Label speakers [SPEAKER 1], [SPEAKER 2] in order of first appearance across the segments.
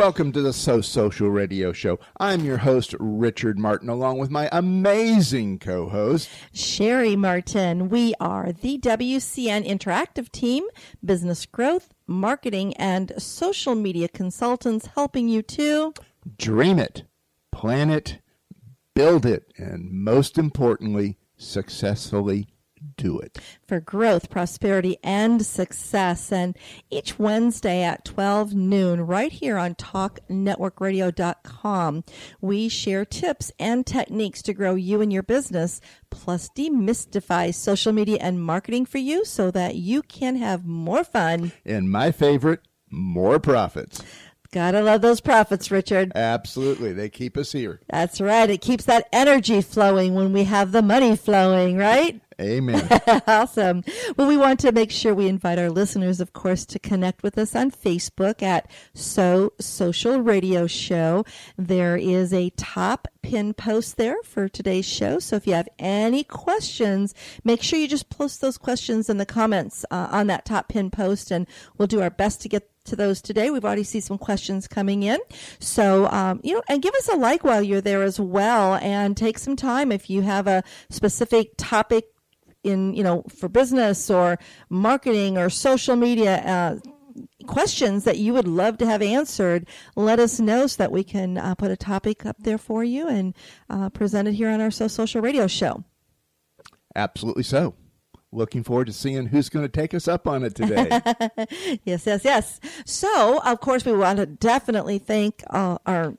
[SPEAKER 1] Welcome to the So Social Radio Show. I'm your host, Richard Martin, along with my amazing co-host,
[SPEAKER 2] Cheri Martin. We are the WCN Interactive Team, business growth, marketing, and social media consultants helping you to
[SPEAKER 1] dream it, plan it, build it, and most importantly, successfully do it.
[SPEAKER 2] For growth, prosperity, and success. And each Wednesday at 12 noon, right here on TalkNetworkRadio.com, we share tips and techniques to grow you and your business, plus demystify social media and marketing for you so that you can have more fun.
[SPEAKER 1] And my favorite, more profits.
[SPEAKER 2] Gotta love those profits, Richard.
[SPEAKER 1] Absolutely. They keep us here.
[SPEAKER 2] That's right. It keeps that energy flowing when we have the money flowing, right?
[SPEAKER 1] Amen.
[SPEAKER 2] Awesome. Well, we want to make sure we invite our listeners, of course, to connect with us on Facebook at So Social Radio Show. There is a top pin post there for today's show. So if you have any questions, make sure you just post those questions in the comments on that top pin post, and we'll do our best to get to those today. We've already seen some questions coming in. So, and give us a like while you're there as well, and take some time if you have a specific topic for business or marketing or social media questions that you would love to have answered. Let us know so that we can put a topic up there for you and present it here on our So Social Radio Show.
[SPEAKER 1] Absolutely so. Looking forward to seeing who's going to take us up on it today.
[SPEAKER 2] Yes. So, of course, we want to definitely thank our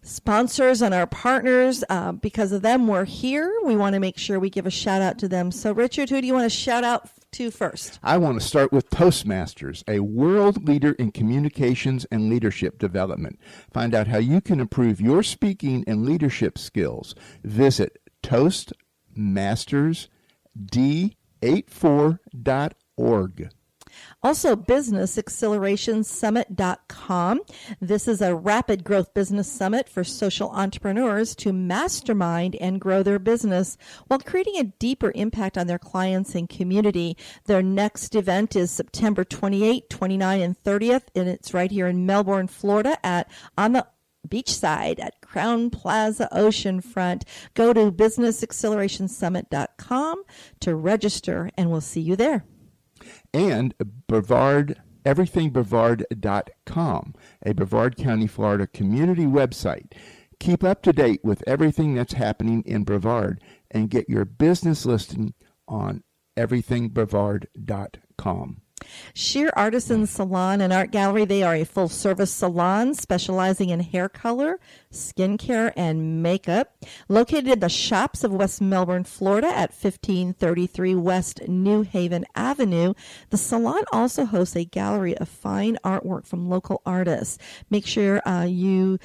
[SPEAKER 2] sponsors and our partners. Because of them, we're here. We want to make sure we give a shout out to them. So, Richard, who do you want to shout out to first?
[SPEAKER 1] I want to start with Toastmasters, a world leader in communications and leadership development. Find out how you can improve your speaking and leadership skills. Visit toastmastersd84.org.
[SPEAKER 2] Also, businessaccelerationsummit.com. This is a rapid growth business summit for social entrepreneurs to mastermind and grow their business while creating a deeper impact on their clients and community. Their next event is September 28, 29, and 30th, and it's right here in Melbourne, Florida on the beachside at Crown Plaza Oceanfront. Go to businessaccelerationsummit.com to register, and we'll see you there.
[SPEAKER 1] And everythingbrevard.com, a Brevard County, Florida community website. Keep up to date with everything that's happening in Brevard and get your business listing on everythingbrevard.com.
[SPEAKER 2] Sheer Artisan Salon and Art Gallery. They are a full-service salon specializing in hair color, skincare, and makeup. Located in the shops of West Melbourne, Florida at 1533 West New Haven Avenue, the salon also hosts a gallery of fine artwork from local artists. Make sure you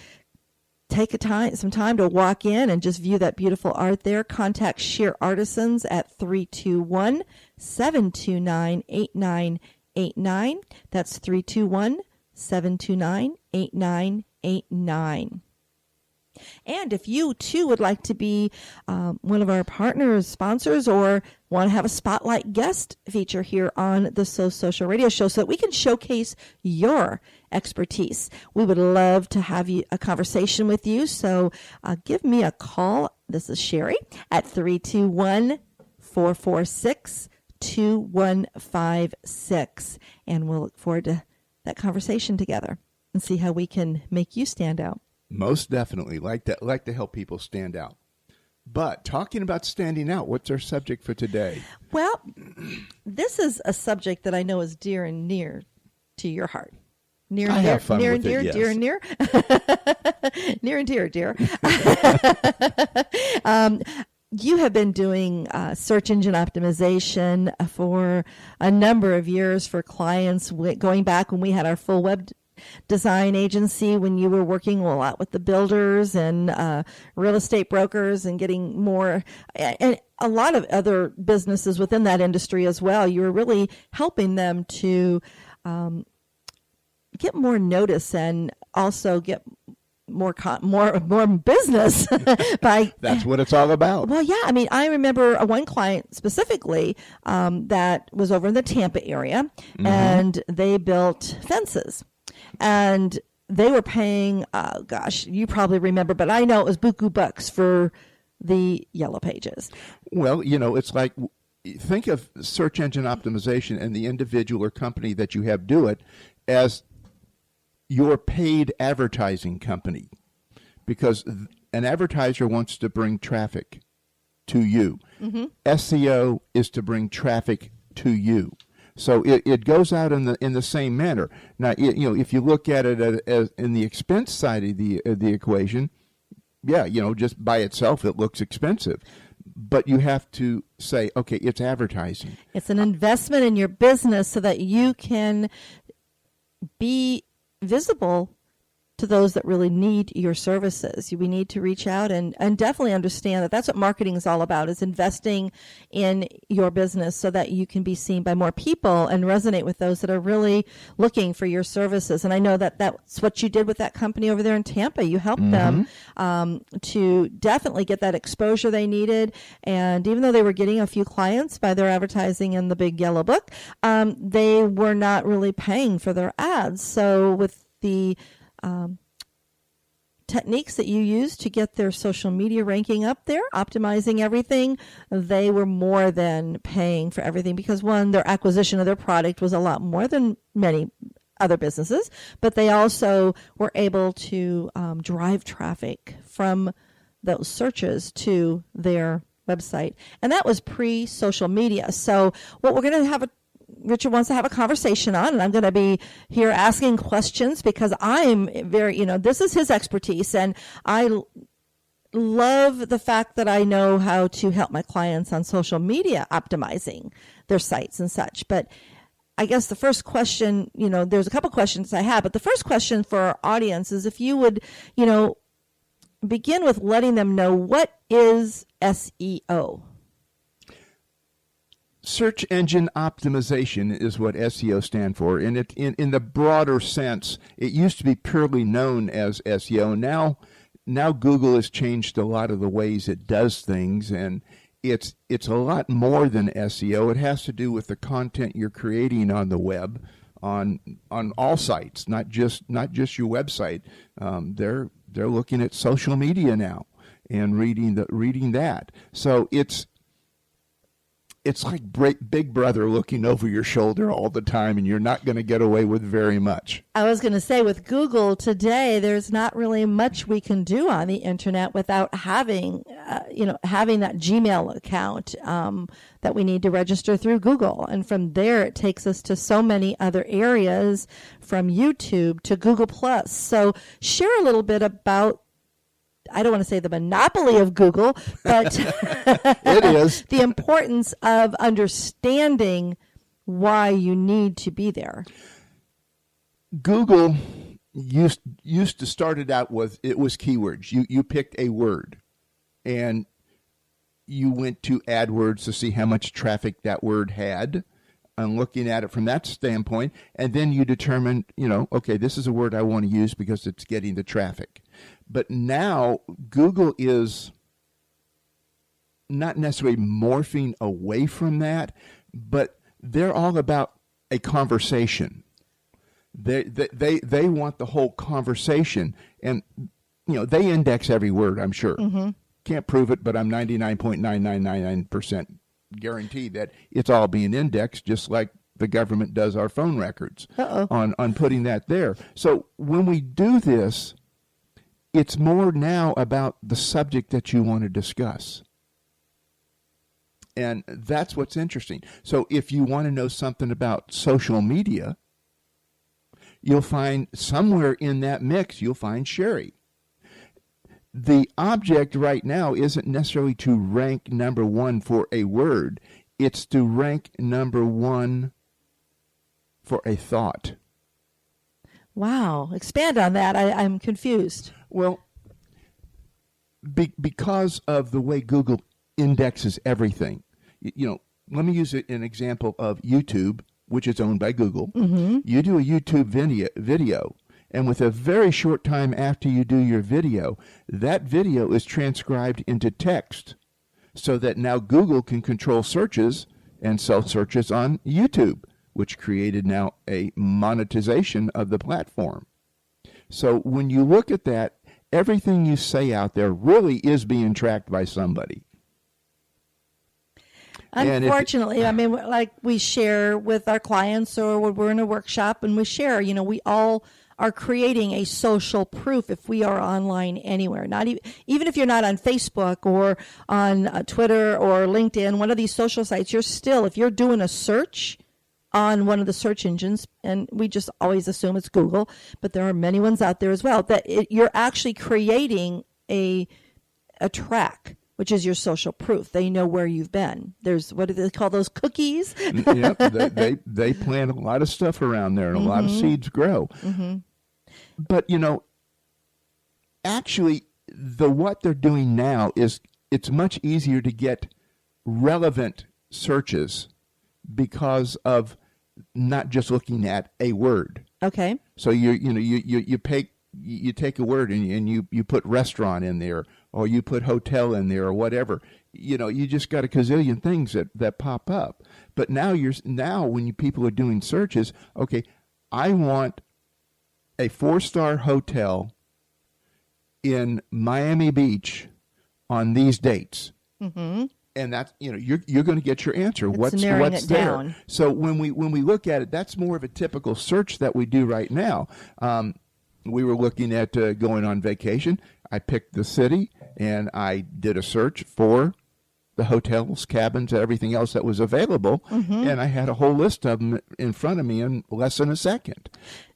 [SPEAKER 2] take some time to walk in and just view that beautiful art there. Contact Sheer Artisans at 321-729-8989. That's 321-729-8989. And if you, too, would like to be one of our partners, sponsors, or want to have a spotlight guest feature here on the So Social Radio Show so that we can showcase your expertise, we would love to have a conversation with you. So give me a call. This is Cheri at 321-446-2156. And we'll look forward to that conversation together and see how we can make you stand out.
[SPEAKER 1] Most definitely. Like to help people stand out. But talking about standing out, what's our subject for today?
[SPEAKER 2] Well, this is a subject that I know is dear and near to your heart. Near and dear, near and dear, dear and near, near and dear, dear. You have been doing search engine optimization for a number of years for clients, going back when we had our full web design agency, when you were working a lot with the builders and real estate brokers and getting more, and a lot of other businesses within that industry as well. You were really helping them to get more notice and also get more business by.
[SPEAKER 1] That's what it's all about.
[SPEAKER 2] Well, yeah. I mean, I remember one client specifically that was over in the Tampa area, and they built fences. And they were paying, gosh, you probably remember, but I know it was buku bucks for the Yellow Pages.
[SPEAKER 1] Well, it's like, think of search engine optimization and the individual or company that you have do it as your paid advertising company, because an advertiser wants to bring traffic to you. Mm-hmm. SEO is to bring traffic to you. So it goes out in the same manner. Now, if you look at it as in the expense side of the equation, yeah, just by itself it looks expensive. But you have to say, okay, it's advertising.
[SPEAKER 2] It's an investment in your business so that you can be visible to those that really need your services. We need to reach out and definitely understand that that's what marketing is all about, is investing in your business so that you can be seen by more people and resonate with those that are really looking for your services. And I know that that's what you did with that company over there in Tampa. You helped them to definitely get that exposure they needed. And even though they were getting a few clients by their advertising in the big yellow book, they were not really paying for their ads. So with the techniques that you use to get their social media ranking up there, optimizing everything, they were more than paying for everything, because one, their acquisition of their product was a lot more than many other businesses, but they also were able to drive traffic from those searches to their website. And that was pre-social media. So what we're going to have Richard wants to have a conversation on, and I'm going to be here asking questions because I'm very, this is his expertise, and I love the fact that I know how to help my clients on social media optimizing their sites and such. But I guess the first question, there's a couple questions I have, but the first question for our audience is if you would, begin with letting them know, what is SEO?
[SPEAKER 1] Search engine optimization is what SEO stand for. And in the broader sense, it used to be purely known as SEO. Now Google has changed a lot of the ways it does things, and it's a lot more than SEO. It has to do with the content you're creating on the web, on all sites, not just your website. They're looking at social media now and reading that. So it's like Big Brother looking over your shoulder all the time, and you're not going to get away with very much.
[SPEAKER 2] I was going to say, with Google today, there's not really much we can do on the internet without having that Gmail account that we need to register through Google. And from there, it takes us to so many other areas, from YouTube to Google+. So share a little bit about, I don't want to say the monopoly of Google, but
[SPEAKER 1] it is
[SPEAKER 2] the importance of understanding why you need to be there.
[SPEAKER 1] Google used to start it out with, it was keywords. You picked a word and you went to AdWords to see how much traffic that word had, and looking at it from that standpoint, and then you determined, okay, this is a word I want to use because it's getting the traffic. But now Google is not necessarily morphing away from that, but they're all about a conversation. They want the whole conversation, and they index every word, I'm sure. Mm-hmm. Can't prove it, but I'm 99.9999% guaranteed that it's all being indexed, just like the government does our phone records on putting that there. So when we do this, it's more now about the subject that you want to discuss. And that's what's interesting. So if you want to know something about social media, you'll find somewhere in that mix, you'll find Cheri. The object right now isn't necessarily to rank number one for a word. It's to rank number one for a thought.
[SPEAKER 2] Wow. Expand on that. I'm confused.
[SPEAKER 1] Well, because of the way Google indexes everything, let me use an example of YouTube, which is owned by Google. Mm-hmm. You do a YouTube video, and with a very short time after you do your video, that video is transcribed into text, so that now Google can control searches and sell searches on YouTube, which created now a monetization of the platform. So when you look at that, everything you say out there really is being tracked by somebody.
[SPEAKER 2] Unfortunately, I mean, like we share with our clients, or when we're in a workshop and we share, we all are creating a social proof if we are online anywhere. Not even if you're not on Facebook or on Twitter or LinkedIn, one of these social sites, if you're doing a search on one of the search engines, and we just always assume it's Google, but there are many ones out there as well, that you're actually creating a track, which is your social proof. They know where you've been. There's, what do they call those, cookies?
[SPEAKER 1] Yep, they plant a lot of stuff around there, and a lot of seeds grow. But, actually, what they're doing now is it's much easier to get relevant searches because of not just looking at a word.
[SPEAKER 2] Okay.
[SPEAKER 1] So you take a word and you put restaurant in there, or you put hotel in there, or whatever. You just got a gazillion things that pop up. But now when people are doing searches, okay, I want a 4-star hotel in Miami Beach on these dates. Mm-hmm. And that's, you're going to get your answer. What's there?
[SPEAKER 2] Down.
[SPEAKER 1] So when we look at it, that's more of a typical search that we do right now. We were looking at going on vacation. I picked the city and I did a search for the hotels, cabins, everything else that was available, and I had a whole list of them in front of me in less than a second.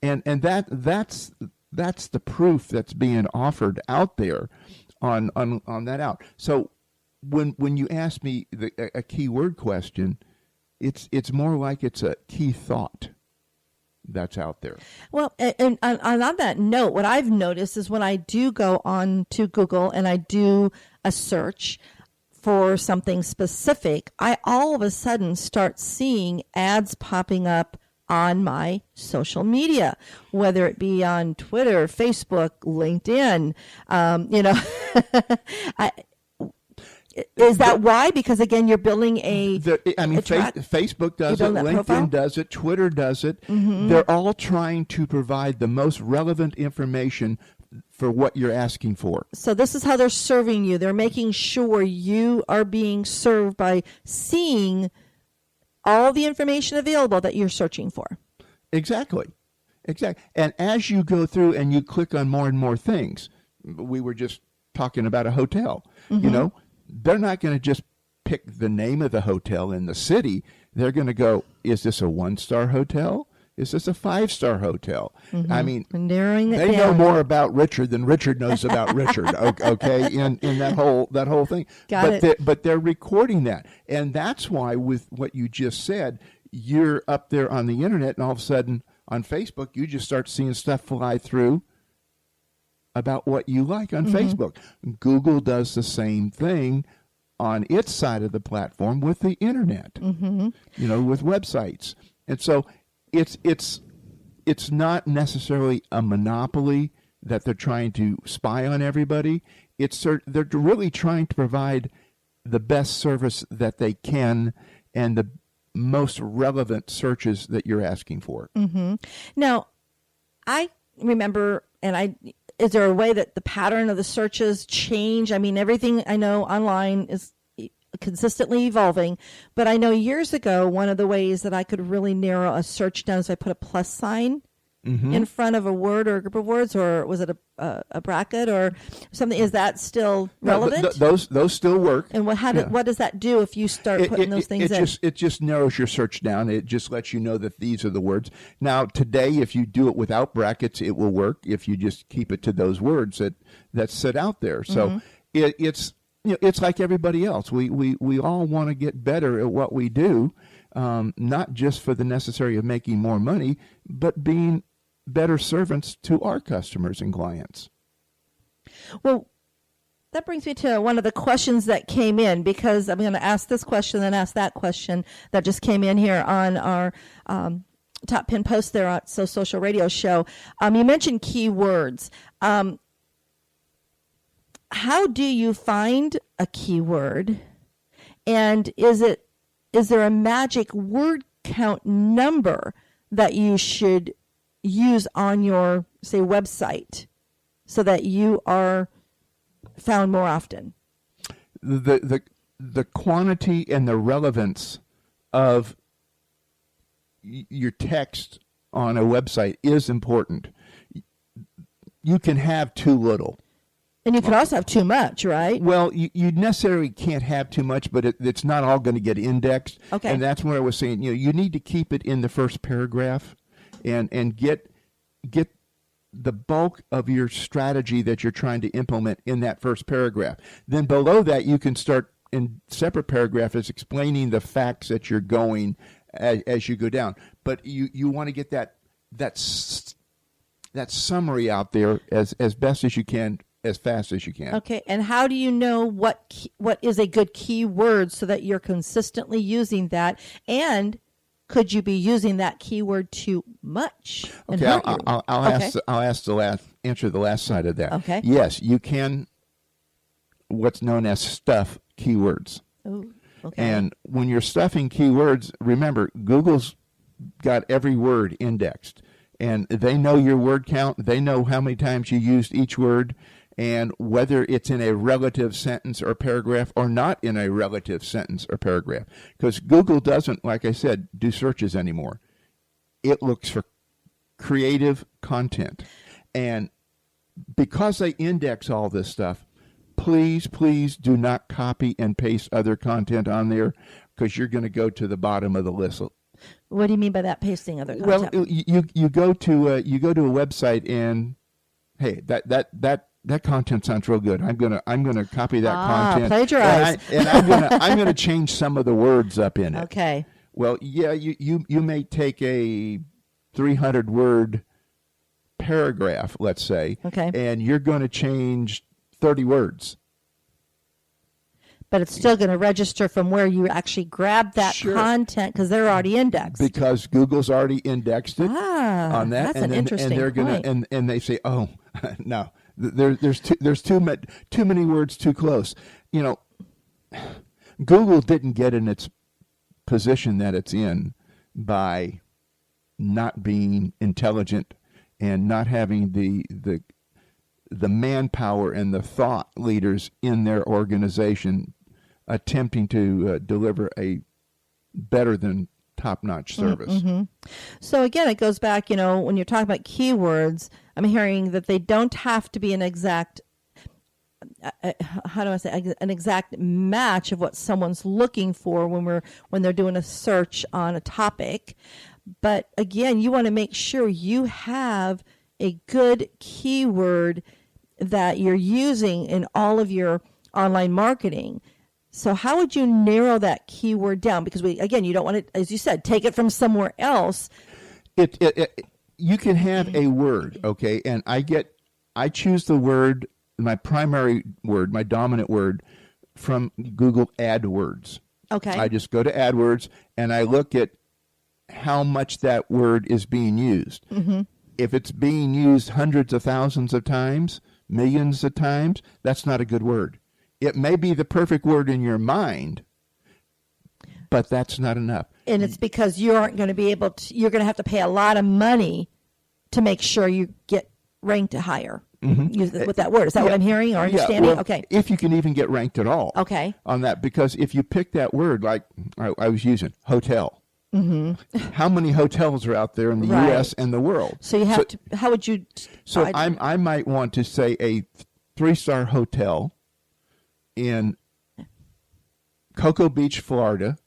[SPEAKER 1] And that's the proof that's being offered out there on that out. So when you ask me a keyword question, it's more like it's a key thought that's out there.
[SPEAKER 2] Well, and on that note, what I've noticed is when I do go on to Google and I do a search for something specific, I all of a sudden start seeing ads popping up on my social media, whether it be on Twitter, Facebook, LinkedIn. Is that why? Because again, you're building
[SPEAKER 1] Facebook does it, LinkedIn does it, Twitter does it. Mm-hmm. They're all trying to provide the most relevant information for what you're asking for.
[SPEAKER 2] So this is how they're serving you. They're making sure you are being served by seeing all the information available that you're searching for.
[SPEAKER 1] Exactly. And as you go through and you click on more and more things, we were just talking about a hotel, they're not going to just pick the name of the hotel in the city. They're going to go, is this a 1-star hotel? Is this a 5-star hotel? Mm-hmm. I mean, they know more about Richard than Richard knows about Richard. Okay, in that whole thing. But they're recording that, and that's why with what you just said, you're up there on the internet, and all of a sudden on Facebook, you just start seeing stuff fly through about what you like on Facebook. Google does the same thing on its side of the platform with the internet, with websites. And so it's not necessarily a monopoly that they're trying to spy on everybody. They're really trying to provide the best service that they can and the most relevant searches that you're asking for.
[SPEAKER 2] Now, I remember, is there a way that the pattern of the searches change? I mean, everything I know online is consistently evolving, but I know years ago, one of the ways that I could really narrow a search down is I put a plus sign in front of a word or a group of words, or was it a bracket or something? Is that still relevant?
[SPEAKER 1] No, those still work.
[SPEAKER 2] And what does that do if you start putting those things in?
[SPEAKER 1] It just narrows your search down. It just lets you know that these are the words. Now, today, if you do it without brackets, it will work if you just keep it to those words that sit out there. So it's like everybody else. We all want to get better at what we do, not just for the necessary of making more money, but being better servants to our customers and clients.
[SPEAKER 2] Well, that brings me to one of the questions that came in, because I'm going to ask this question and ask that question that just came in here on our top pin post there at So Social Radio Show. You mentioned keywords. How do you find a keyword? And is there a magic word count number that you should use on your say, website so that you are found more often?
[SPEAKER 1] The quantity and the relevance of your text on a website is important. You can have too little.
[SPEAKER 2] And you could also have too much, right?
[SPEAKER 1] Well, you necessarily can't have too much, but it's not all going to get indexed.
[SPEAKER 2] Okay.
[SPEAKER 1] And that's what I was saying. You need to keep it in the first paragraph and get the bulk of your strategy that you're trying to implement in that first paragraph. Then below that, you can start in separate paragraphs explaining the facts that you're going as you go down. But you want to get that summary out there as best as you can, as fast as you can.
[SPEAKER 2] Okay, and how do you know what is a good keyword so that you're consistently using that? And could you be using that keyword too much?
[SPEAKER 1] Okay, I'll answer the last side of that.
[SPEAKER 2] Okay.
[SPEAKER 1] Yes, you can. What's known as stuff keywords.
[SPEAKER 2] Ooh, okay.
[SPEAKER 1] And when you're stuffing keywords, remember Google's got every word indexed, and they know your word count. They know how many times you used each word, and whether it's in a relative sentence or paragraph or not in a relative sentence or paragraph. Because Google doesn't, like I said, do searches anymore. It looks for creative content. And because they index all this stuff, please do not copy and paste other content on there, because you're going to go to the bottom of the list.
[SPEAKER 2] What do you mean by that, pasting other content?
[SPEAKER 1] Well, you go to a website and, hey, that content sounds real good. I'm gonna copy that content.
[SPEAKER 2] Plagiarize.
[SPEAKER 1] And I'm gonna change some of the words up in it.
[SPEAKER 2] Okay.
[SPEAKER 1] Well, yeah, you may take a 300 word paragraph, let's say,
[SPEAKER 2] okay,
[SPEAKER 1] and you're going to change 30 words.
[SPEAKER 2] But it's still going to register from where you actually grabbed that content, because they're already indexed.
[SPEAKER 1] Because Google's already indexed it on that.
[SPEAKER 2] That's an interesting
[SPEAKER 1] and they're
[SPEAKER 2] point.
[SPEAKER 1] And they say, oh, no, there's too many words too close. Google didn't get in its position that it's in by not being intelligent and not having the manpower and the thought leaders in their organization attempting to deliver a better than top-notch service.
[SPEAKER 2] Mm-hmm. So again, it goes back, when you're talking about keywords, I'm hearing that they don't have to be an exact, an exact match of what someone's looking for when they're doing a search on a topic. But again, you want to make sure you have a good keyword that you're using in all of your online marketing. So how would you narrow that keyword down? Because you don't want to, as you said, take it from somewhere else.
[SPEAKER 1] You can have a word, okay, and I choose the word, my primary word, my dominant word, from Google AdWords.
[SPEAKER 2] Okay.
[SPEAKER 1] I just go to AdWords and I look at how much that word is being used.
[SPEAKER 2] Mm-hmm.
[SPEAKER 1] If it's being used hundreds of thousands of times, millions of times, that's not a good word. It may be the perfect word in your mind, but that's not enough.
[SPEAKER 2] And it's because you aren't going to be able to, you're going to have to pay a lot of money to make sure you get ranked higher with that word. Is that what I'm hearing or understanding?
[SPEAKER 1] Well,
[SPEAKER 2] okay.
[SPEAKER 1] If you can even get ranked at all.
[SPEAKER 2] Okay.
[SPEAKER 1] On that, because if you pick that word, like I was using, hotel. Mm-hmm. How many hotels are out there in the U.S. and the world?
[SPEAKER 2] So you have to, how would you?
[SPEAKER 1] So I might want to say a 3-star hotel in Cocoa Beach, Florida,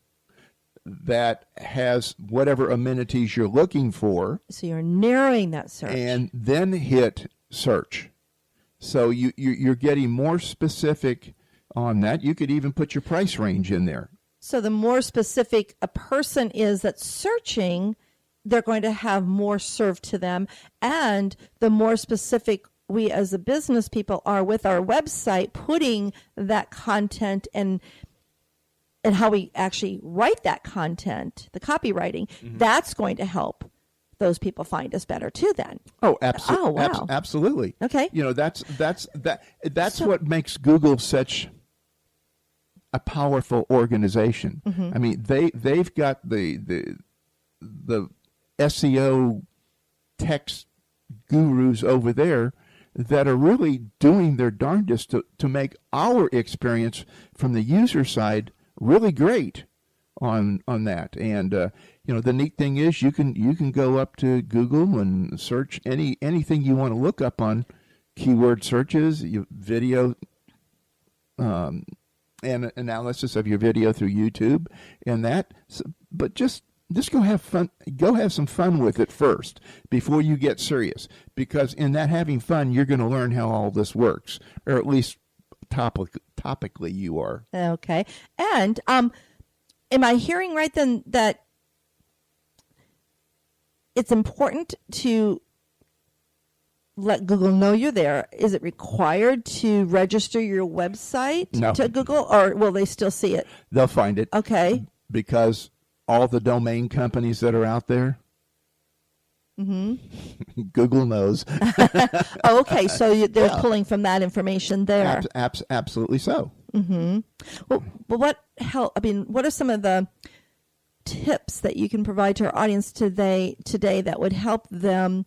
[SPEAKER 1] that has whatever amenities you're looking for.
[SPEAKER 2] So you're narrowing that search.
[SPEAKER 1] And then hit search. So you're getting more specific on that. You could even put your price range in there.
[SPEAKER 2] So the more specific a person is that's searching, they're going to have more served to them. And the more specific we as a business people are with our website, putting that content and how we actually write that content, the copywriting, that's going to help those people find us better too then.
[SPEAKER 1] Oh, absolutely.
[SPEAKER 2] Oh, wow.
[SPEAKER 1] Absolutely.
[SPEAKER 2] Okay.
[SPEAKER 1] That's what makes Google such a powerful organization. Mm-hmm. I mean, they've got the SEO text gurus over there that are really doing their darndest to make our experience from the user side really great on that. And the neat thing is you can go up to Google and search anything you want to look up on keyword searches, video and analysis of your video through YouTube and that. But just go have fun. Go have some fun with it first before you get serious, because in that having fun, you're going to learn how all this works, or at least topically you are.
[SPEAKER 2] Okay. And am I hearing right then that it's important to let Google know you're there? Is it required to register your website to Google, or will they still see it?
[SPEAKER 1] They'll find it.
[SPEAKER 2] Okay.
[SPEAKER 1] Because all the domain companies that are out there, Google knows.
[SPEAKER 2] Okay, so they're pulling from that information there.
[SPEAKER 1] Absolutely so.
[SPEAKER 2] Well, what are some of the tips that you can provide to our audience today that would help them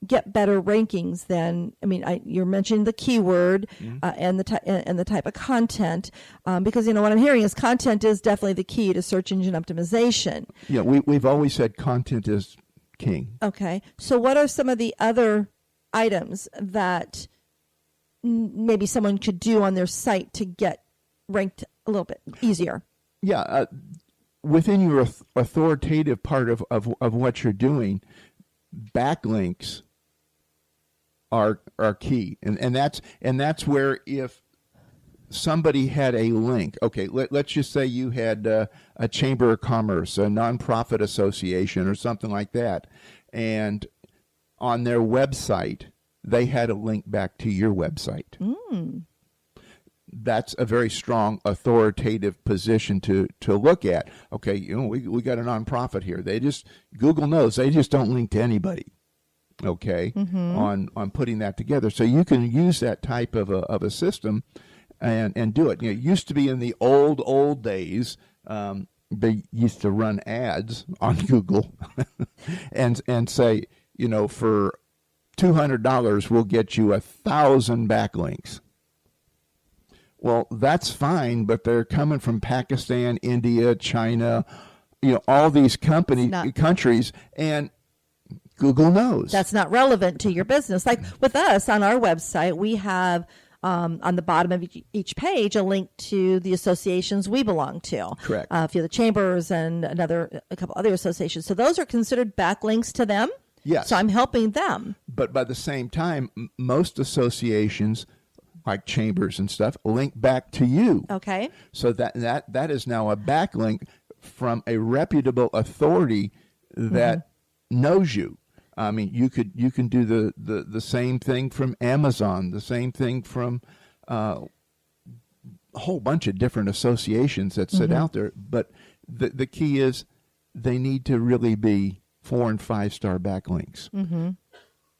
[SPEAKER 2] get better rankings than, you're mentioning the keyword and the type of content, because what I'm hearing is content is definitely the key to search engine optimization.
[SPEAKER 1] Yeah, we've always said content is king.
[SPEAKER 2] Okay, so what are some of the other items that maybe someone could do on their site to get ranked a little bit easier?
[SPEAKER 1] Yeah, within your authoritative part of what you're doing, backlinks are key, and that's where if somebody had a link, okay, let's just say you had a chamber of commerce, a nonprofit association, or something like that, and on their website they had a link back to your website. That's a very strong authoritative position to look at. Okay, we got a nonprofit here. Google knows they just don't link to anybody. Okay, on putting that together, so you can use that type of a system and do it. It used to be in the old days. They used to run ads on Google and say, for $200 we'll get you 1,000 backlinks. Well, that's fine, but they're coming from Pakistan, India, China, all these countries, and Google knows.
[SPEAKER 2] That's not relevant to your business. Like with us on our website, we have on the bottom of each page a link to the associations we belong to.
[SPEAKER 1] Correct.
[SPEAKER 2] A few of the chambers and a couple other associations. So those are considered backlinks to them.
[SPEAKER 1] Yes.
[SPEAKER 2] So I'm helping them.
[SPEAKER 1] But by the same time, most associations, like chambers and stuff, link back to you.
[SPEAKER 2] Okay.
[SPEAKER 1] So that is now a backlink from a reputable authority that knows you. You can do the same thing from Amazon, the same thing from a whole bunch of different associations that sit out there. But the key is they need to really be 4- and 5-star backlinks.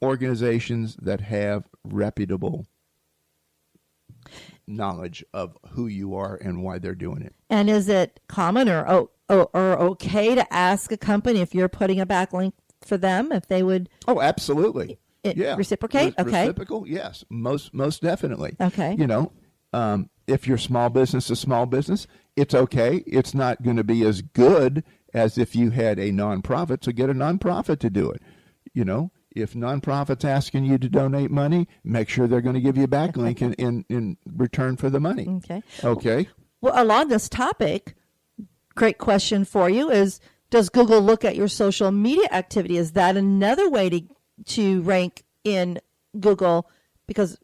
[SPEAKER 1] Organizations that have reputable knowledge of who you are and why they're doing it.
[SPEAKER 2] And is it common or okay to ask a company if you're putting a backlink for them, if they would?
[SPEAKER 1] Oh, absolutely.
[SPEAKER 2] Reciprocate? Okay.
[SPEAKER 1] Reciprocal, yes. Most definitely.
[SPEAKER 2] Okay.
[SPEAKER 1] If your small business is small business, it's okay. It's not going to be as good as if you had a nonprofit, so get a nonprofit to do it. If nonprofit's asking you to donate money, make sure they're going to give you a backlink in return for the money. Okay.
[SPEAKER 2] Well, along this topic, great question for you is, does Google look at your social media activity? Is that another way to rank in Google? Because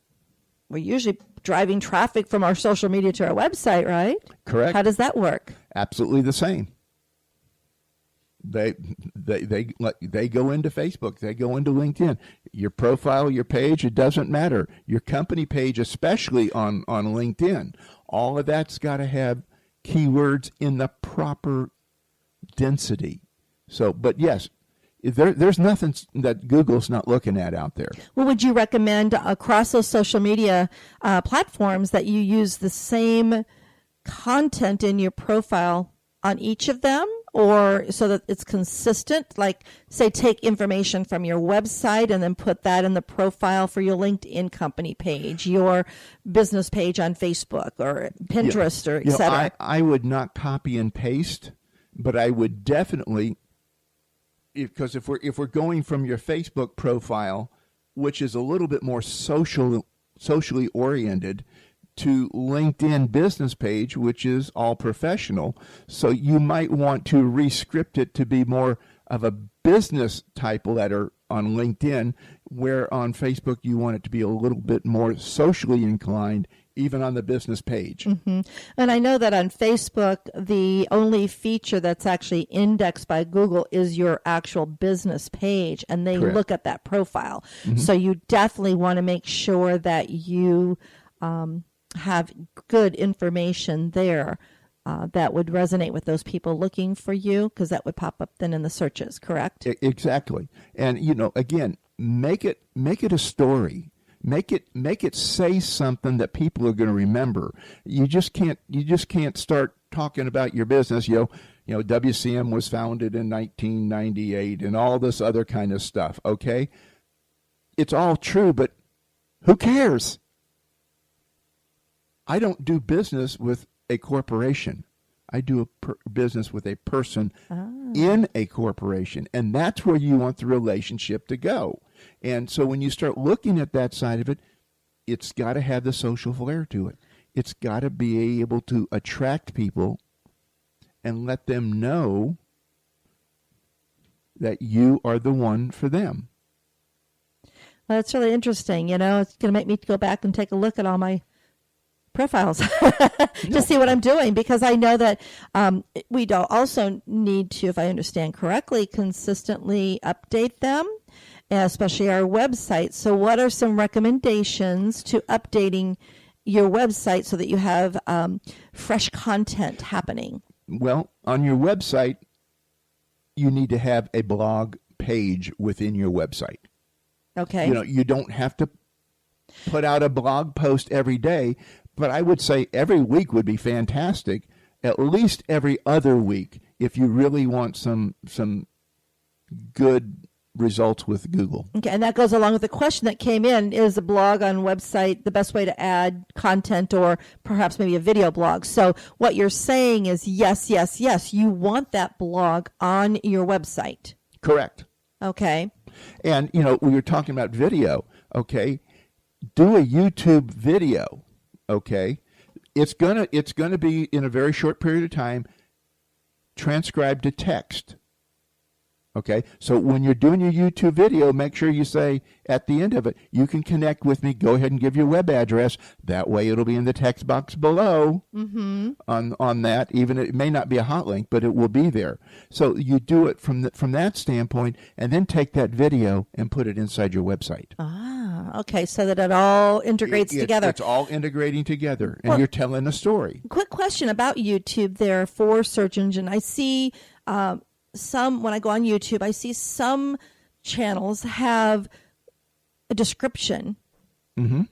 [SPEAKER 2] we're usually driving traffic from our social media to our website, right?
[SPEAKER 1] Correct.
[SPEAKER 2] How does that work?
[SPEAKER 1] Absolutely the same. They go into Facebook, they go into LinkedIn. Your profile, your page, it doesn't matter. Your company page, especially on LinkedIn, all of that's got to have keywords in the proper density. So, but yes, there's nothing that Google's not looking at out there.
[SPEAKER 2] Well, would you recommend across those social media platforms that you use the same content in your profile on each of them? or so that it's consistent? Like, say, take information from your website and then put that in the profile for your LinkedIn company page, your business page on Facebook or Pinterest, or et cetera.
[SPEAKER 1] I would not copy and paste, but I would definitely, because if we're going from your Facebook profile, which is a little bit more socially oriented, to LinkedIn business page, which is all professional. So you might want to re-script it to be more of a business type letter on LinkedIn, where on Facebook you want it to be a little bit more socially inclined, even on the business page.
[SPEAKER 2] Mm-hmm. And I know that on Facebook, the only feature that's actually indexed by Google is your actual business page, and they
[SPEAKER 1] Correct.
[SPEAKER 2] look at that profile. So you definitely want to make sure that you have good information there that would resonate with those people looking for you, because that would pop up then in the searches, correct?
[SPEAKER 1] Exactly. And, again, make it a story. Make it say something that people are going to remember. You just can't start talking about your business. WCM was founded in 1998 and all this other kind of stuff. Okay, it's all true, but who cares? I don't do business with a corporation. I do business with a person in a corporation, and that's where you want the relationship to go. And so when you start looking at that side of it, it's got to have the social flair to it. It's got to be able to attract people and let them know that you are the one for them.
[SPEAKER 2] Well, that's really interesting. It's going to make me go back and take a look at all my profiles to see what I'm doing, because I know that we also need to, if I understand correctly, consistently update them, especially our website. So what are some recommendations to updating your website so that you have fresh content happening?
[SPEAKER 1] Well, on your website, you need to have a blog page within your website.
[SPEAKER 2] Okay.
[SPEAKER 1] You don't have to put out a blog post every day, but I would say every week would be fantastic. At least every other week, if you really want some good results with Google.
[SPEAKER 2] Okay, and that goes along with the question that came in: is a blog on website the best way to add content, or perhaps maybe a video blog? So what you're saying is yes, you want that blog on your website.
[SPEAKER 1] Correct.
[SPEAKER 2] Okay.
[SPEAKER 1] And we were talking about video. Okay, do a YouTube video. Okay, it's gonna be in a very short period of time transcribed to text. Okay, so when you're doing your YouTube video, make sure you say at the end of it, you can connect with me. Go ahead and give your web address. That way it'll be in the text box below on that. Even it may not be a hot link, but it will be there. So you do it from that standpoint, and then take that video and put it inside your website.
[SPEAKER 2] Okay, so that it all integrates together.
[SPEAKER 1] It's all integrating together, and you're telling a story.
[SPEAKER 2] Quick question about YouTube there for search engine. I see when I go on YouTube, I see some channels have a description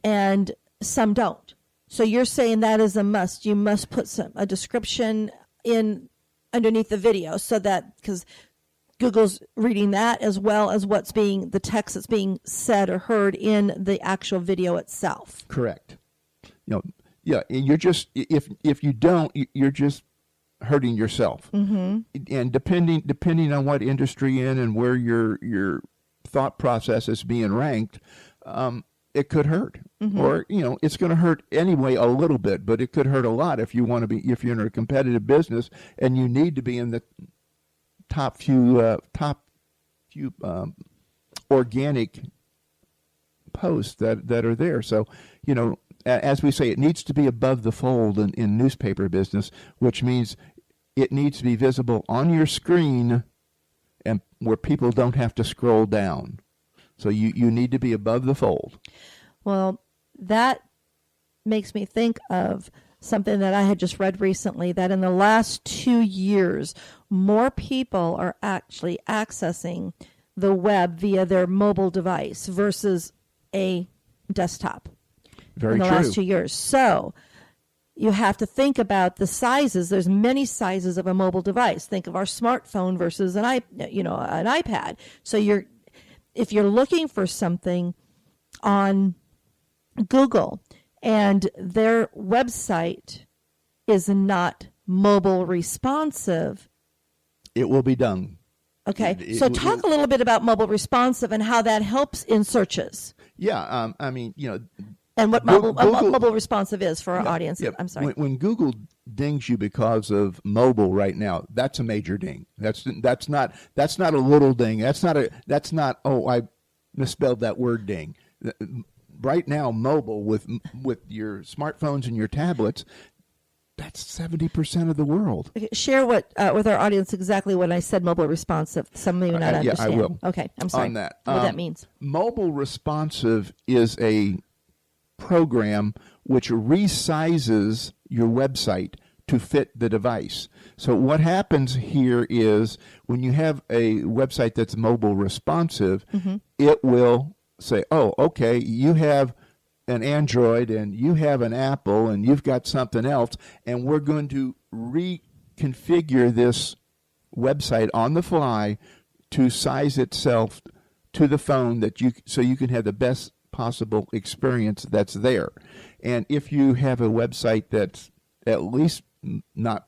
[SPEAKER 2] and some don't. So you're saying that is a must. You must put a description in underneath the video, so that, because Google's reading that as well as the text that's being said or heard in the actual video itself.
[SPEAKER 1] Correct. You're just, if you don't, you're just hurting yourself. And depending on what industry you're in and where your thought process is being ranked, it could hurt. Or it's going to hurt anyway a little bit, but it could hurt a lot if you're in a competitive business and you need to be in the top few organic posts that are there. So as we say, it needs to be above the fold in newspaper business, which means it needs to be visible on your screen and where people don't have to scroll down. So you need to be above the fold. Well,
[SPEAKER 2] that makes me think of something that I had just read recently, that in the last 2 years, more people are actually accessing the web via their mobile device versus a desktop.
[SPEAKER 1] Very
[SPEAKER 2] in the
[SPEAKER 1] true.
[SPEAKER 2] last 2 years. So you have to think about the sizes. There's many sizes of a mobile device. Think of our smartphone versus an iPad. So if you're looking for something on Google and their website is not mobile responsive,
[SPEAKER 1] it will be done.
[SPEAKER 2] Okay. So talk a little bit about mobile responsive and how that helps in searches.
[SPEAKER 1] Yeah.
[SPEAKER 2] And what mobile responsive is for our audience.
[SPEAKER 1] Yeah.
[SPEAKER 2] I'm sorry.
[SPEAKER 1] When Google dings you because of mobile right now, that's a major ding. That's not a little ding. That's not oh, I misspelled that word ding. Right now, mobile with your smartphones and your tablets, that's 70% of the world.
[SPEAKER 2] Okay, share with our audience exactly when I said mobile responsive. Some may not understand.
[SPEAKER 1] I will.
[SPEAKER 2] Okay, I'm sorry.
[SPEAKER 1] On that.
[SPEAKER 2] What that means.
[SPEAKER 1] Mobile responsive is a program which resizes your website to fit the device. So what happens here is when you have a website that's mobile responsive, it will say, oh, okay, you have an Android and you have an Apple and you've got something else, and we're going to reconfigure this website on the fly to size itself to the phone so you can have the best possible experience that's there. And if you have a website that's at least not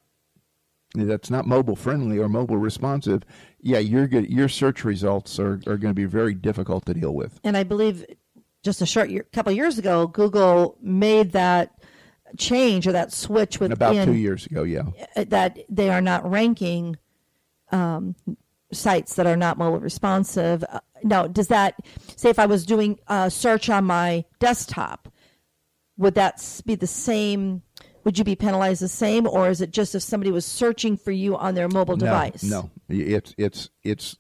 [SPEAKER 1] mobile friendly or mobile responsive, your search results are going to be very difficult to deal with.
[SPEAKER 2] And I believe just a couple of years ago, Google made that change or that switch within
[SPEAKER 1] about 2 years ago,
[SPEAKER 2] that they are not ranking sites that are not mobile responsive. Now, does that say if I was doing a search on my desktop, would that be the same? Would you be penalized the same, or is it just if somebody was searching for you on their mobile device?
[SPEAKER 1] No, it's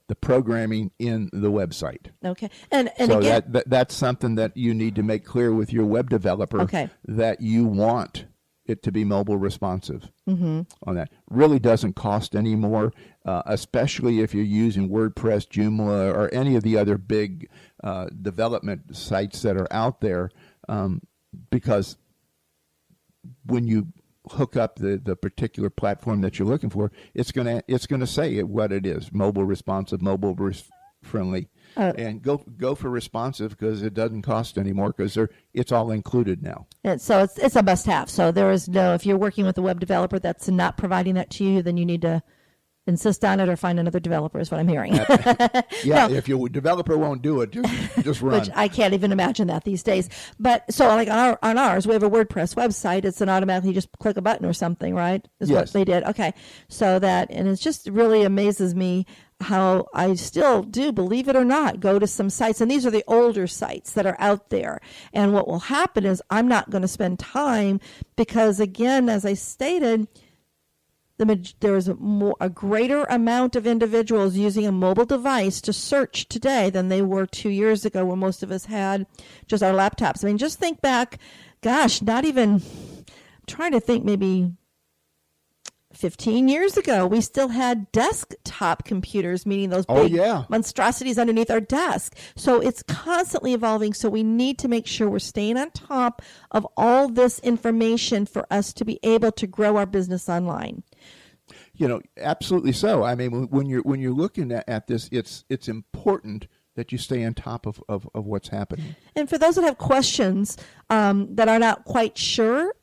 [SPEAKER 1] the programming in the website.
[SPEAKER 2] Okay, and
[SPEAKER 1] so
[SPEAKER 2] again,
[SPEAKER 1] that's something that you need to make clear with your web developer.
[SPEAKER 2] Okay.
[SPEAKER 1] That you want it to be mobile responsive.
[SPEAKER 2] Mm-hmm.
[SPEAKER 1] On that, really doesn't cost any more, especially if you're using WordPress, Joomla, or any of the other big development sites that are out there, because when you hook up the particular platform that you're looking for, it's gonna say what it is: mobile responsive, friendly, and go for responsive because it doesn't cost anymore because it's all included now.
[SPEAKER 2] And so it's a must-have. So there is no, if you're working with a web developer that's not providing that to you, then you need to insist on it or find another developer is what I'm hearing.
[SPEAKER 1] Yeah, if your developer won't do it, just run.
[SPEAKER 2] Which I can't even imagine that these days. But so like on ours, we have a WordPress website. It's an automatically just click a button or something, right? Is
[SPEAKER 1] yes.
[SPEAKER 2] What they did. Okay. So and it just really amazes me how I still do, believe it or not, go to some sites. And these are the older sites that are out there. And what will happen is I'm not going to spend time because, again, as I stated, there is a greater amount of individuals using a mobile device to search today than they were 2 years ago when most of us had just our laptops. I mean, just think back, gosh, not even, I'm trying to think, maybe 15 years ago, we still had desktop computers, meaning those big monstrosities underneath our desk. So it's constantly evolving. So we need to make sure we're staying on top of all this information for us to be able to grow our business online.
[SPEAKER 1] Absolutely so. I mean, when you're looking at this, it's important that you stay on top of what's happening.
[SPEAKER 2] And for those that have questions that are not quite sure,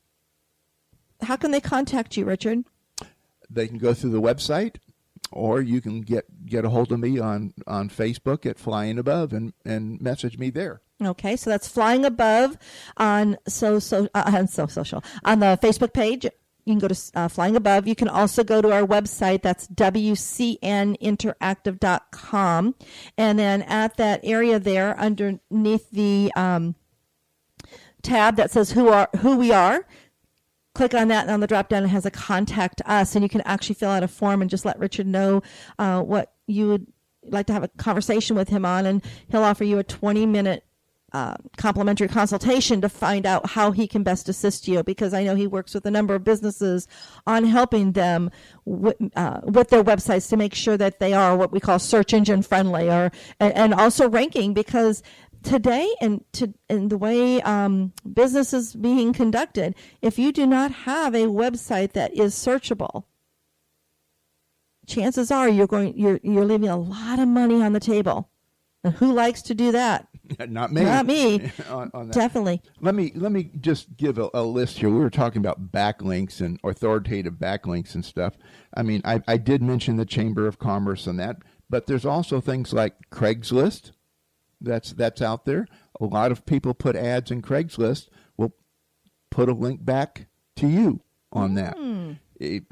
[SPEAKER 2] how can they contact you, Richard?
[SPEAKER 1] They can go through the website, or you can get a hold of me on Facebook at Flying Above and message me there.
[SPEAKER 2] Okay, so that's Flying Above on social on the Facebook page. You can go to Flying Above. You can also go to our website. That's WCNinteractive.com. And then at that area there, underneath the tab that says who we are, click on that, and on the drop-down it has a contact us, and you can actually fill out a form and just let Richard know what you would like to have a conversation with him on, and he'll offer you a 20-minute complimentary consultation to find out how he can best assist you, because I know he works with a number of businesses on helping them with their websites to make sure that they are what we call search engine friendly and also ranking, because today and the way business is being conducted, if you do not have a website that is searchable, chances are you're leaving a lot of money on the table. And who likes to do that?
[SPEAKER 1] Not me.
[SPEAKER 2] Not me.
[SPEAKER 1] on that.
[SPEAKER 2] Definitely.
[SPEAKER 1] Let me just give a list here. We were talking about backlinks and authoritative backlinks and stuff. I mean, I did mention the Chamber of Commerce and that, but there's also things like Craigslist. That's out there. A lot of people put ads in Craigslist. We'll put a link back to you on that. It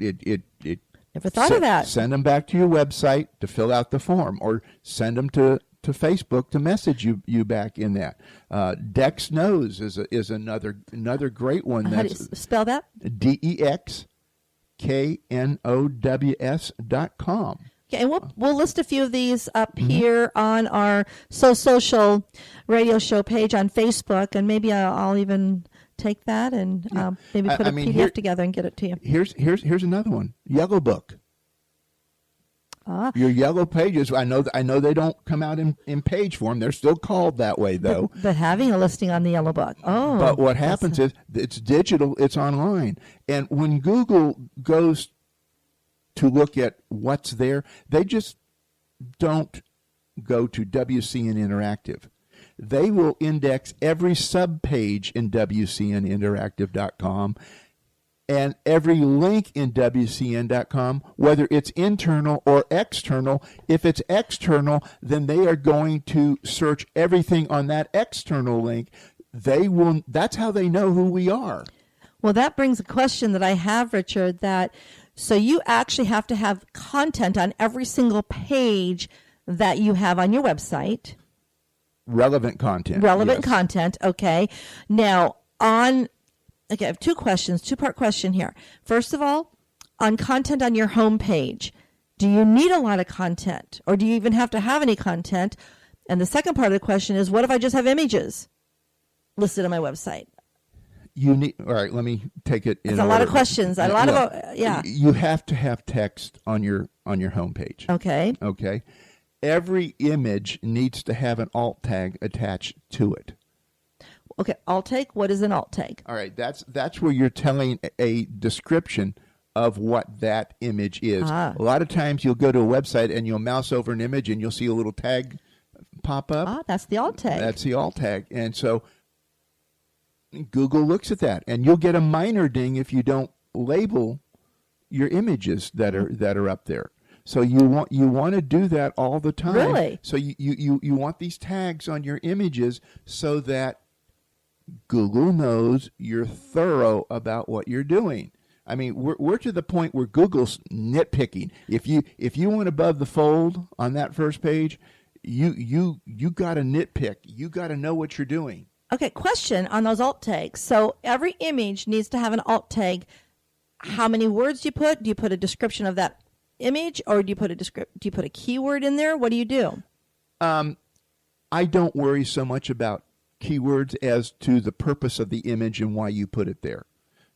[SPEAKER 2] Never thought of that.
[SPEAKER 1] Send them back to your website to fill out the form, or send them to Facebook to message you back in that. Dex Knows is another great one.
[SPEAKER 2] How do you spell that?
[SPEAKER 1] DEXKNOWS.com.
[SPEAKER 2] Okay, and we'll list a few of these up here on our Social Radio Show page on Facebook, and maybe I'll even take that and maybe put a PDF together and get it to you.
[SPEAKER 1] Here's another one. Yellow Book. Your yellow pages. I know they don't come out in page form. They're still called that way, though.
[SPEAKER 2] But having a listing on the Yellow Book. Oh.
[SPEAKER 1] But what happens is it's digital. It's online, and when Google goes to look at what's there, they just don't go to WCN Interactive. They will index every subpage in WCNinteractive.com and every link in WCN.com, whether it's internal or external. If it's external, then they are going to search everything on that external link. That's how they know who we are.
[SPEAKER 2] Well, that brings a question that I have, Richard, so you actually have to have content on every single page that you have on your website.
[SPEAKER 1] Relevant content.
[SPEAKER 2] Relevant content, okay. Now, I have two-part question here. First of all, on content on your home page, do you need a lot of content, or do you even have to have any content? And the second part of the question is, what if I just have images listed on my website?
[SPEAKER 1] All right, let me take it in
[SPEAKER 2] order. A lot of questions.
[SPEAKER 1] You have to have text on your home page.
[SPEAKER 2] Okay.
[SPEAKER 1] Okay. Every image needs to have an alt tag attached to it.
[SPEAKER 2] Okay, alt tag. What is an alt tag?
[SPEAKER 1] All right, that's where you're telling a description of what that image is. A lot of times you'll go to a website and you'll mouse over an image and you'll see a little tag pop up.
[SPEAKER 2] That's the alt tag.
[SPEAKER 1] That's the alt tag. And so Google looks at that, and you'll get a minor ding if you don't label your images that are up there. So you want to do that all the time.
[SPEAKER 2] Really?
[SPEAKER 1] So you want these tags on your images so that Google knows you're thorough about what you're doing. I mean, we're to the point where Google's nitpicking. If you went above the fold on that first page, you got to nitpick. You got to know what you're doing.
[SPEAKER 2] Okay, question on those alt tags. So every image needs to have an alt tag. How many words do you put? Do you put a description of that image, or do you put a keyword in there? What do you do?
[SPEAKER 1] I don't worry so much about keywords as to the purpose of the image and why you put it there.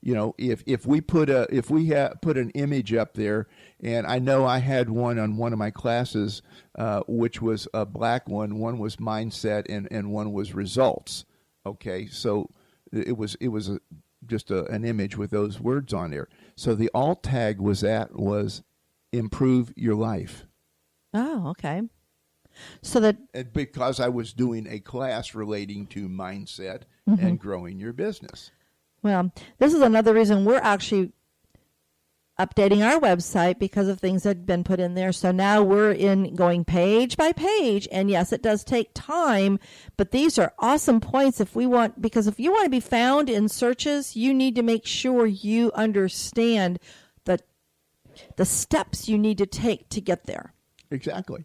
[SPEAKER 1] You know, if we put an image up there, and I know I had one on one of my classes, which was a black one. One was mindset, and one was results. Okay, so it was just an image with those words on there. So the alt tag was improve your life.
[SPEAKER 2] Oh, okay. So that
[SPEAKER 1] because I was doing a class relating to mindset and growing your business.
[SPEAKER 2] Well, this is another reason we're actually updating our website, because of things that had been put in there. So now we're going page by page, and yes, it does take time, but these are awesome points because if you want to be found in searches, you need to make sure you understand the steps you need to take to get there.
[SPEAKER 1] Exactly.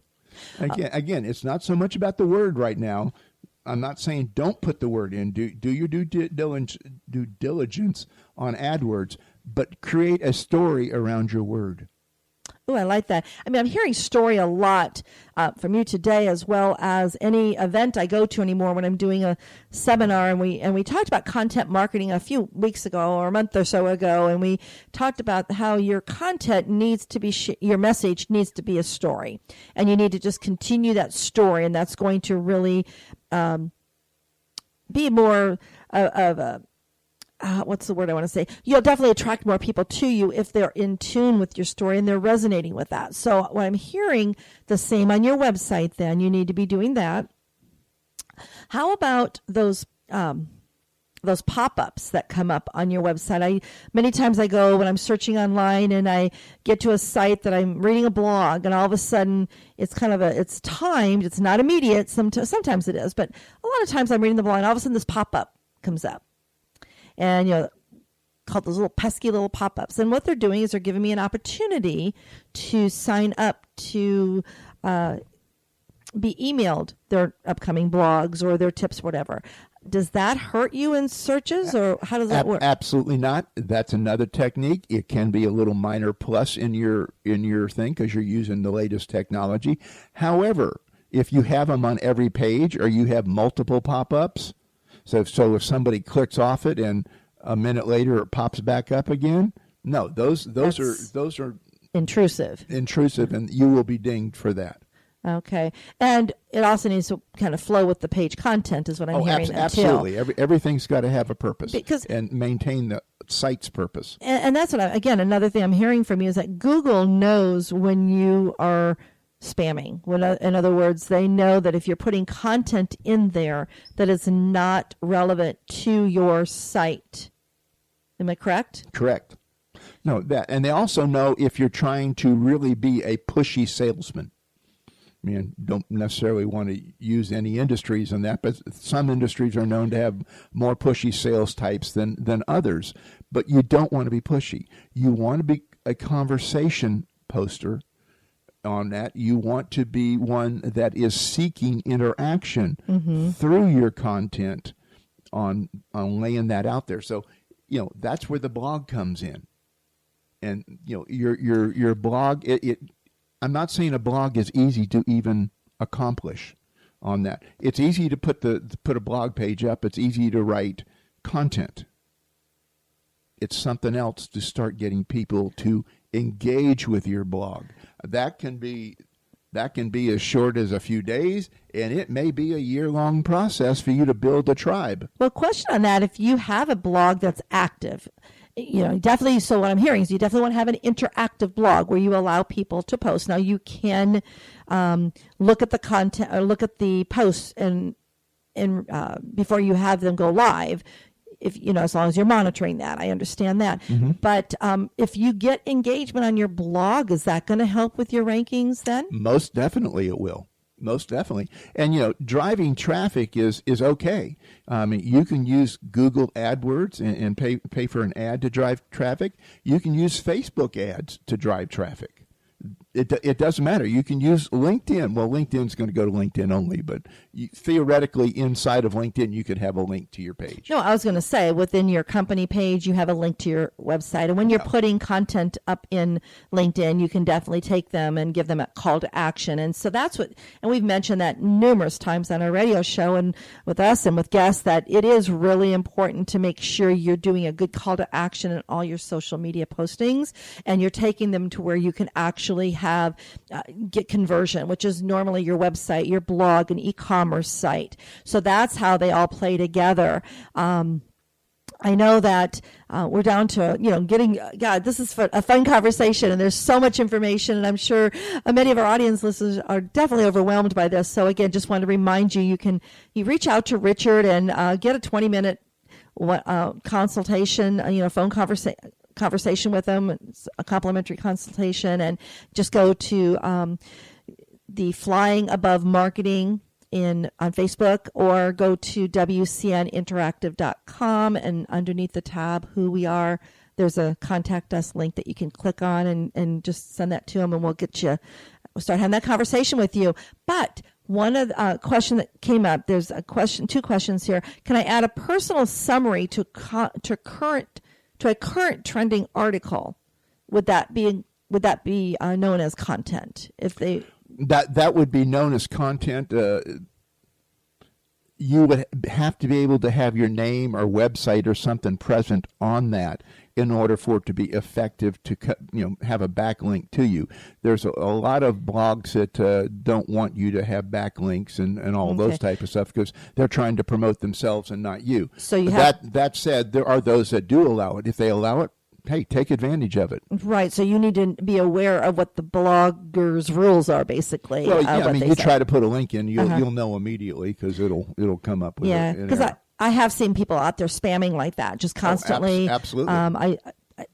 [SPEAKER 1] Again, it's not so much about the word right now. I'm not saying don't put the word in. Do your due diligence on AdWords, but create a story around your word.
[SPEAKER 2] Oh, I like that. I mean, I'm hearing story a lot from you today, as well as any event I go to anymore when I'm doing a seminar. And we talked about content marketing a few weeks ago or a month or so ago, and we talked about how your content needs to be your message needs to be a story, and you need to just continue that story, and that's going to really be more of a, what's the word I want to say? You'll definitely attract more people to you if they're in tune with your story and they're resonating with that. So what I'm hearing, the same on your website then, you need to be doing that. How about those pop-ups that come up on your website? Many times I go when I'm searching online and I get to a site that I'm reading a blog, and all of a sudden it's it's timed. It's not immediate. Sometimes it is, but a lot of times I'm reading the blog and all of a sudden this pop-up comes up, and called those little pesky little pop-ups. And what they're doing is they're giving me an opportunity to sign up to be emailed their upcoming blogs or their tips, whatever. Does that hurt you in searches, or how does that work?
[SPEAKER 1] Absolutely not. That's another technique. It can be a little minor plus in your thing because you're using the latest technology. However, if you have them on every page or you have multiple pop-ups, so if somebody clicks off it and a minute later it pops back up again, no, those are
[SPEAKER 2] intrusive,
[SPEAKER 1] and you will be dinged for that.
[SPEAKER 2] Okay. And it also needs to kind of flow with the page content is what I'm hearing.
[SPEAKER 1] Absolutely. Everything's got to have a purpose and maintain the site's purpose.
[SPEAKER 2] And that's what, again, another thing I'm hearing from you is that Google knows when you are spamming. In other words, they know that if you're putting content in there that is not relevant to your site. Am I correct?
[SPEAKER 1] Correct. No, and they also know if you're trying to really be a pushy salesman. I mean, don't necessarily want to use any industries on that, but some industries are known to have more pushy sales types than others. But you don't want to be pushy. You want to be a conversation poster on that. You want to be one that is seeking interaction through your content on laying that out there. So, that's where the blog comes in. And, your blog, I'm not saying a blog is easy to even accomplish on that. It's easy to put a blog page up. It's easy to write content. It's something else to start getting people to engage with your blog. That can be as short as a few days, and it may be a year-long process for you to build a tribe.
[SPEAKER 2] Well, question on that, if you have a blog that's active, definitely. So what I'm hearing is you definitely want to have an interactive blog where you allow people to post. Now you can look at the content or look at the posts and before you have them go live. If as long as you're monitoring that, I understand that. Mm-hmm. But if you get engagement on your blog, is that going to help with your rankings then?
[SPEAKER 1] Most definitely, it will. Most definitely. And, driving traffic is okay. You can use Google AdWords and pay for an ad to drive traffic. You can use Facebook ads to drive traffic. It doesn't matter. You can use LinkedIn. Well, LinkedIn's going to go to LinkedIn only, but theoretically inside of LinkedIn, you could have a link to your page.
[SPEAKER 2] No, I was going to say within your company page, you have a link to your website. And when you're putting content up in LinkedIn, you can definitely take them and give them a call to action. And so that's and we've mentioned that numerous times on our radio show and with us and with guests, that it is really important to make sure you're doing a good call to action in all your social media postings and you're taking them to where you can actually get conversion, which is normally your website, your blog, and e-commerce site. So that's how they all play together. I know that we're down to, this is a fun conversation and there's so much information and I'm sure many of our audience listeners are definitely overwhelmed by this. So again, just wanted to remind you you reach out to Richard and get a 20-minute consultation, phone conversation with them. It's a complimentary consultation, and just go to the Flying Above Marketing on Facebook, or go to wcninteractive.com, and underneath the tab Who We Are, there's a contact us link that you can click on and just send that to them, and we'll start having that conversation with you. But one of the question that came up, there's two questions here. Can I add a personal summary to a current trending article? Would that be known as content? If they
[SPEAKER 1] that would be known as content. you would have to be able to have your name or website or something present on that in order for it to be effective to have a backlink to you. There's a lot of blogs that don't want you to have backlinks and all those type of stuff because they're trying to promote themselves and not you.
[SPEAKER 2] So you
[SPEAKER 1] that said, there are those that do allow it. If they allow it, hey, take advantage of it.
[SPEAKER 2] Right. So you need to be aware of what the blogger's rules are, basically.
[SPEAKER 1] Well, yeah, you try to put a link in, you'll know immediately because it'll come up with it.
[SPEAKER 2] Yeah, because I have seen people out there spamming like that, just constantly.
[SPEAKER 1] Absolutely.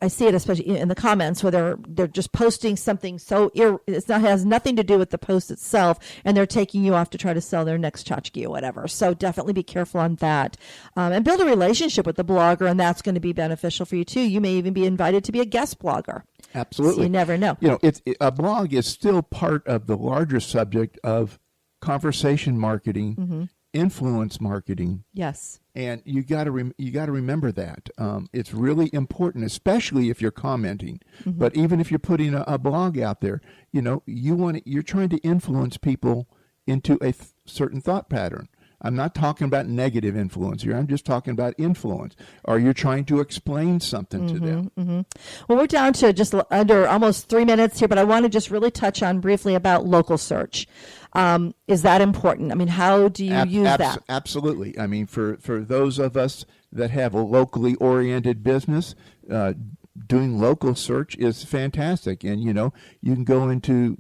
[SPEAKER 2] I see it especially in the comments where they're just posting something has nothing to do with the post itself, and they're taking you off to try to sell their next tchotchke or whatever. So definitely be careful on that, and build a relationship with the blogger, and that's going to be beneficial for you too. You may even be invited to be a guest blogger.
[SPEAKER 1] Absolutely,
[SPEAKER 2] so you never know.
[SPEAKER 1] A blog is still part of the larger subject of conversation marketing, influence marketing.
[SPEAKER 2] Yes.
[SPEAKER 1] And you got to remember that it's really important, especially if you're commenting. But even if you're putting a blog out there, you're trying to influence people into a certain thought pattern. I'm not talking about negative influence here. I'm just talking about influence. Or you're trying to explain something to them.
[SPEAKER 2] Well, we're down to just under almost 3 minutes here, but I want to just really touch on briefly about local search. Is that important? I mean, how do you use that?
[SPEAKER 1] Absolutely. I mean, for those of us that have a locally oriented business, doing local search is fantastic. And, you can go into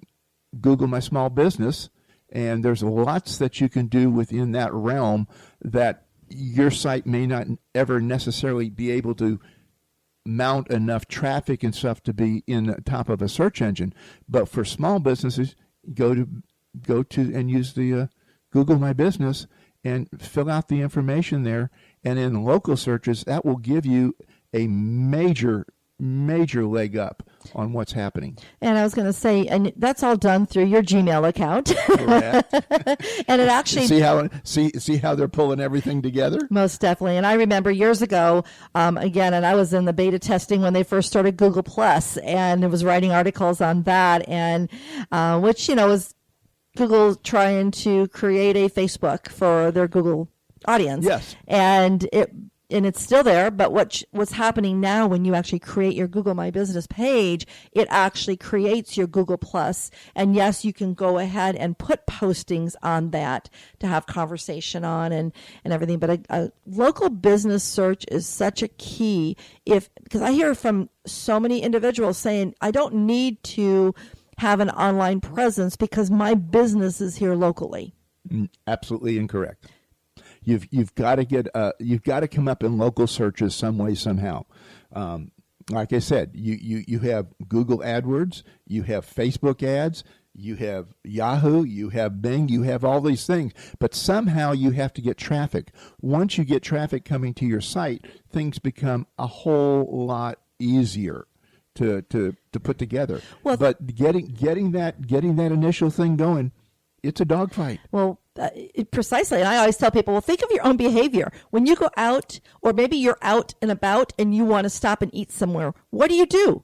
[SPEAKER 1] Google My Small Business, and there's lots that you can do within that realm that your site may not ever necessarily be able to mount enough traffic and stuff to be in the top of a search engine. But for small businesses, go to and use the Google My Business and fill out the information there. And in local searches, that will give you a major leg up on what's happening.
[SPEAKER 2] And I was going to say, and that's all done through your Gmail account. And it actually
[SPEAKER 1] see how they're pulling everything together.
[SPEAKER 2] Most definitely. And I remember years ago, again, and I was in the beta testing when they first started Google Plus, and it was writing articles on that, and which was Google trying to create a Facebook for their Google audience.
[SPEAKER 1] Yes.
[SPEAKER 2] And it's still there, but what's happening now when you actually create your Google My Business page, it actually creates your Google Plus. And yes, you can go ahead and put postings on that to have conversation on and everything. But a local business search is such a key because I hear from so many individuals saying, I don't need to have an online presence because my business is here locally.
[SPEAKER 1] Absolutely incorrect. You've got to come up in local searches some way, somehow. Like I said, you have Google AdWords, you have Facebook ads, you have Yahoo, you have Bing, you have all these things, but somehow you have to get traffic. Once you get traffic coming to your site, things become a whole lot easier to put together. Well, but getting that initial thing going, it's a dogfight.
[SPEAKER 2] Well, precisely. And I always tell people, well, think of your own behavior. When you go out, or maybe you're out and about and you want to stop and eat somewhere, what do?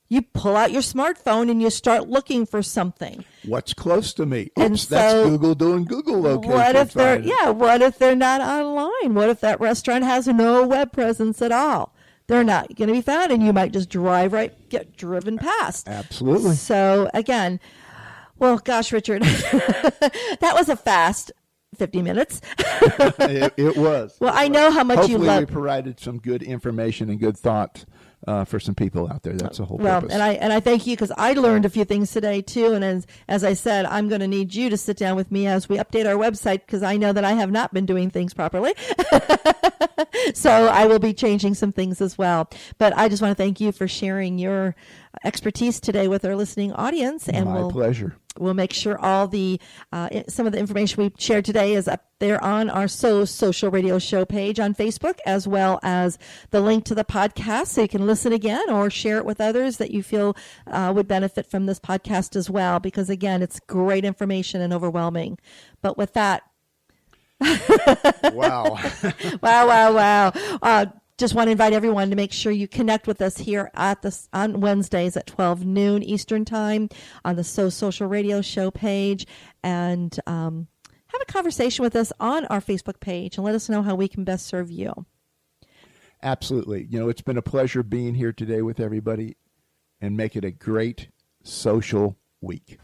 [SPEAKER 2] You pull out your smartphone and you start looking for something.
[SPEAKER 1] What's close to me? Oops, that's Google doing Google location.
[SPEAKER 2] What if they're not online? What if that restaurant has no web presence at all? They're not going to be found, and you might just get driven past.
[SPEAKER 1] Absolutely.
[SPEAKER 2] So again, well, gosh, Richard, that was a fast 50 minutes.
[SPEAKER 1] It was.
[SPEAKER 2] Well, I know how much you love.
[SPEAKER 1] Hopefully we provided some good information and good thought for some people out there. That's the whole purpose.
[SPEAKER 2] And I thank you because I learned a few things today too. And as I said, I'm going to need you to sit down with me as we update our website because I know that I have not been doing things properly. So I will be changing some things as well. But I just want to thank you for sharing your expertise today with our listening audience. And
[SPEAKER 1] My pleasure.
[SPEAKER 2] We'll make sure all the some of the information we shared today is up there on our Social Radio Show page on Facebook, as well as the link to the podcast so you can listen again or share it with others that you feel would benefit from this podcast as well. Because again, it's great information and overwhelming. But with that,
[SPEAKER 1] wow.
[SPEAKER 2] Wow. Just want to invite everyone to make sure you connect with us here on Wednesdays at 12 noon Eastern Time on the Social Radio Show page. And have have a conversation with us on our Facebook page and let us know how we can best serve you.
[SPEAKER 1] Absolutely. It's been a pleasure being here today with everybody, and make it a great social week.